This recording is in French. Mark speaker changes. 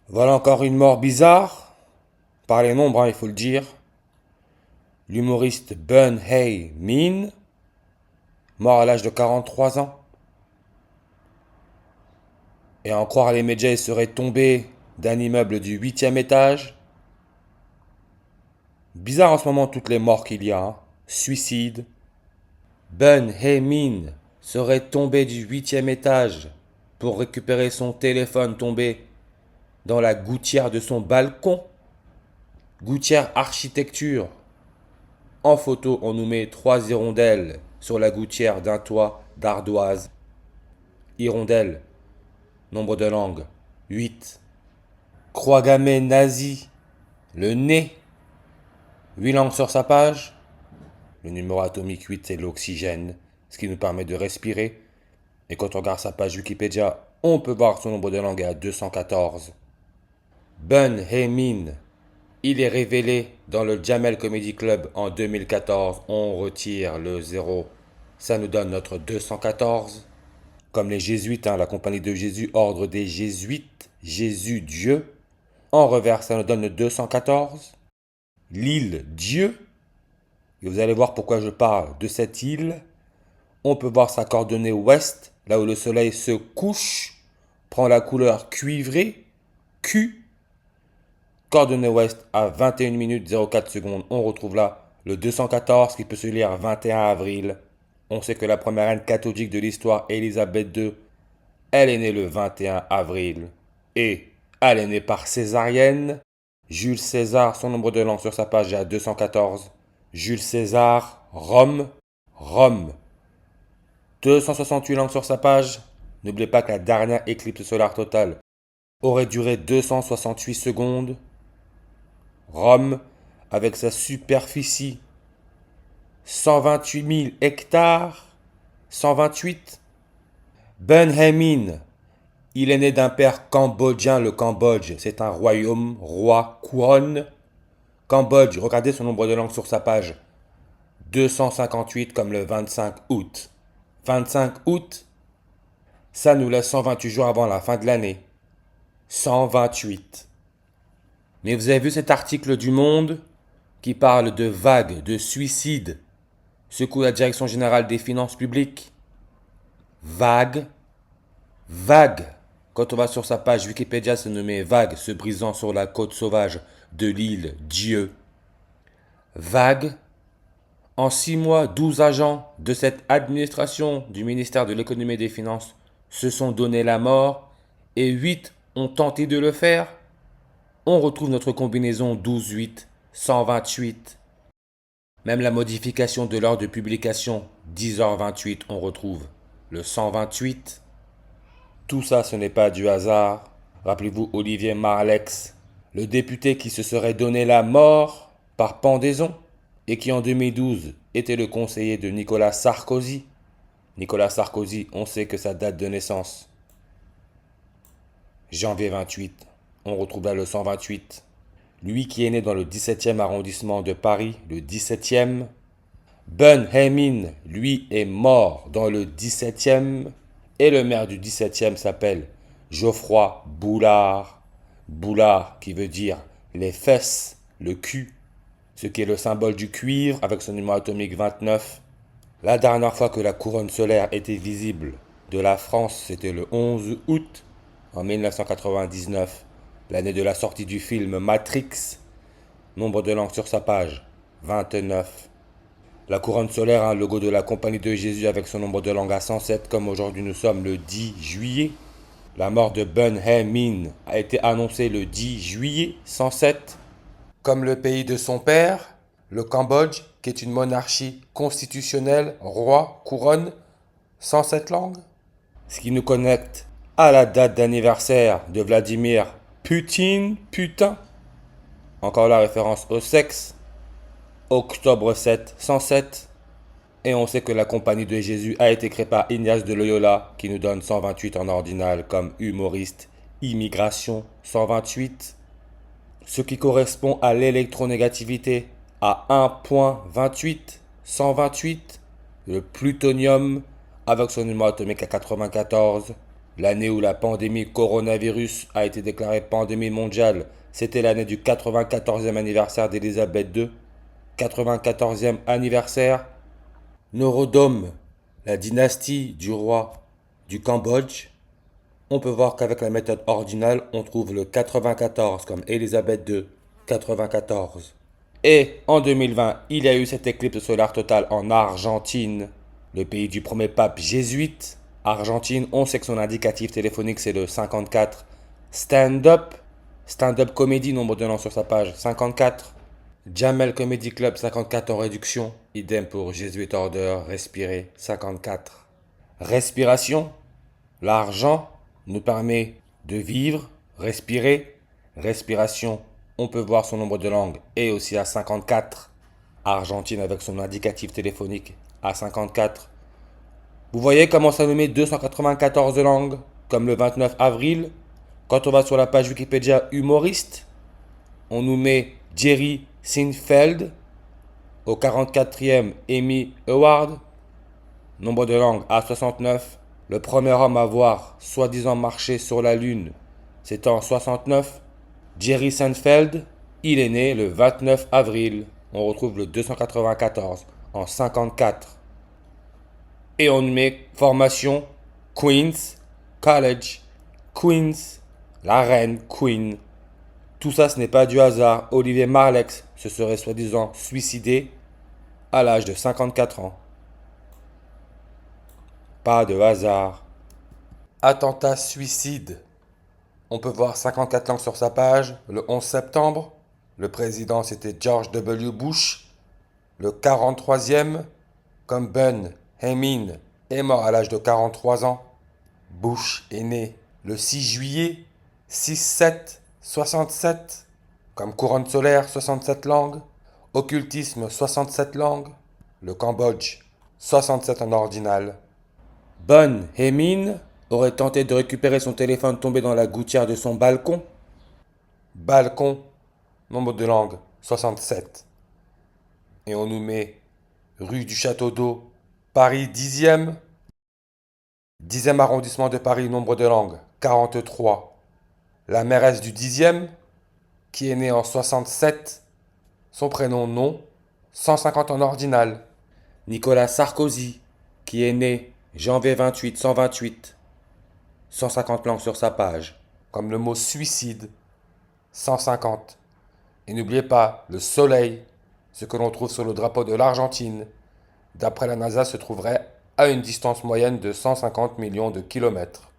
Speaker 1: Voilà encore une mort bizarre, par les nombres, il faut le dire. L'humoriste Ben Hay Min, mort à l'âge de 43 ans. Et à en croire les médias, il serait tombé d'un immeuble du 8e étage. Bizarre en ce moment toutes les morts qu'il y a, hein. Suicide. Ben Hay Min serait tombé du 8e étage pour récupérer son téléphone tombé dans la gouttière de son balcon. Gouttière architecture. En photo, on nous met 3 hirondelles sur la gouttière d'un toit d'ardoise. Hirondelle, nombre de langues, 8. Croix gammée nazie, le nez, 8 langues sur sa page. Le numéro atomique 8, c'est l'oxygène, ce qui nous permet de respirer. Et quand on regarde sa page Wikipédia, on peut voir son nombre de langues à 214. Ben Hay-Min, il est révélé dans le Jamel Comedy Club en 2014. On retire le 0. Ça nous donne notre 214. Comme les jésuites, hein, la compagnie de Jésus, ordre des jésuites, Jésus Dieu. En revers, ça nous donne le 214. L'île Dieu. Et vous allez voir pourquoi je parle de cette île. On peut voir sa coordonnée ouest, là où le soleil se couche, prend la couleur cuivrée, Q. Coordonnée ouest à 21 minutes 04 secondes. On retrouve là le 214 qui peut se lire 21 avril. On sait que la première reine catholique de l'histoire, Élisabeth II, elle est née le 21 avril. Et elle est née par césarienne. Jules César, son nombre de langues sur sa page est à 214. Jules César, Rome. Rome. 268 langues sur sa page. N'oubliez pas que la dernière éclipse solaire totale aurait duré 268 secondes. Rome, avec sa superficie 128 000 hectares. 128. Ben Hay-Min, il est né d'un père cambodgien. Le Cambodge, c'est un royaume, roi, couronne. Cambodge, regardez son nombre de langues sur sa page. 258 comme le 25 août. 25 août, ça nous laisse 128 jours avant la fin de l'année. 128. Mais vous avez vu cet article du Monde qui parle de vagues de suicides secoue la Direction générale des finances publiques. Vague. Vague. Quand on va sur sa page Wikipédia, c'est nommé vague se brisant sur la côte sauvage de l'île Dieu. Vague. En 6 mois, 12 agents de cette administration du ministère de l'économie et des finances se sont donné la mort et 8 ont tenté de le faire. On retrouve notre combinaison 12-8, 128. Même la modification de l'heure de publication, 10h28, on retrouve le 128. Tout ça, ce n'est pas du hasard. Rappelez-vous Olivier Marleix, le député qui se serait donné la mort par pendaison et qui en 2012 était le conseiller de Nicolas Sarkozy. Nicolas Sarkozy, on sait que sa date de naissance, janvier 28, on retrouve là le 128. Lui qui est né dans le 17e arrondissement de Paris, le 17e. Ben Hay-Min, lui, est mort dans le 17e. Et le maire du 17e s'appelle Geoffroy Boulard. Boulard qui veut dire les fesses, le cul, ce qui est le symbole du cuivre avec son numéro atomique 29. La dernière fois que la couronne solaire était visible de la France, c'était le 11 août en 1999, l'année de la sortie du film Matrix. Nombre de langues sur sa page, 29. La couronne solaire a un logo de la compagnie de Jésus avec son nombre de langues à 107, comme aujourd'hui nous sommes le 10 juillet. La mort de Ben Hay-Min a été annoncée le 10 juillet 107. Comme le pays de son père, le Cambodge, qui est une monarchie constitutionnelle, roi, couronne, 107 langues. Ce qui nous connecte à la date d'anniversaire de Vladimir Poutine, putain. Encore la référence au sexe. Octobre 7, 107. Et on sait que la compagnie de Jésus a été créée par Ignace de Loyola, qui nous donne 128 en ordinal comme humoriste. Immigration, 128. Ce qui correspond à l'électronégativité à 1.28, 128. Le plutonium avec son numéro atomique à 94. L'année où la pandémie coronavirus a été déclarée pandémie mondiale, c'était l'année du 94e anniversaire d'Élisabeth II. 94e anniversaire. Norodom, la dynastie du roi du Cambodge. On peut voir qu'avec la méthode ordinale, on trouve le 94 comme Élisabeth II, 94. Et en 2020, il y a eu cette éclipse solaire totale en Argentine, le pays du premier pape jésuite. Argentine, on sait que son indicatif téléphonique c'est le 54. Stand-up, stand-up comédie, nombre de noms sur sa page, 54. Jamel Comedy Club, 54 en réduction. Idem pour Jésuit Order, respirer, 54. Respiration, l'argent nous permet de vivre, respirer. Respiration, on peut voir son nombre de langues et aussi à 54. Argentine avec son indicatif téléphonique à 54. Vous voyez comment ça nous met 294 langues, comme le 29 avril. Quand on va sur la page Wikipédia humoriste, on nous met Jerry Seinfeld au 44e Emmy Award. Nombre de langues à 69. Le premier homme à avoir soi-disant marché sur la Lune, c'était en 69. Jerry Seinfeld, il est né le 29 avril. On retrouve le 294 en 54. Et on met formation Queen's College. Queen's, la reine Queen. Tout ça, ce n'est pas du hasard. Olivier Marleix se serait soi-disant suicidé à l'âge de 54 ans. Pas de hasard. Attentat suicide. On peut voir 54 langues sur sa page. Le 11 septembre, le président c'était George W. Bush. Le 43e, comme Ben Hamin est mort à l'âge de 43 ans. Bush est né le 6 juillet 6-7-67. Comme couronne solaire, 67 langues. Occultisme, 67 langues. Le Cambodge, 67 en ordinal. Ben Hamin aurait tenté de récupérer son téléphone tombé dans la gouttière de son balcon. Balcon, nombre de langues, 67. Et on nous met rue du Château d'Eau, Paris 10e. 10e arrondissement de Paris, nombre de langues, 43. La mairesse du 10e, qui est née en 67, son prénom non, 150 en ordinal. Nicolas Sarkozy, qui est né janvier 28, 128. 150 langues sur sa page, comme le mot suicide, 150. Et n'oubliez pas, le soleil, ce que l'on trouve sur le drapeau de l'Argentine, d'après la NASA, se trouverait à une distance moyenne de 150 millions de kilomètres.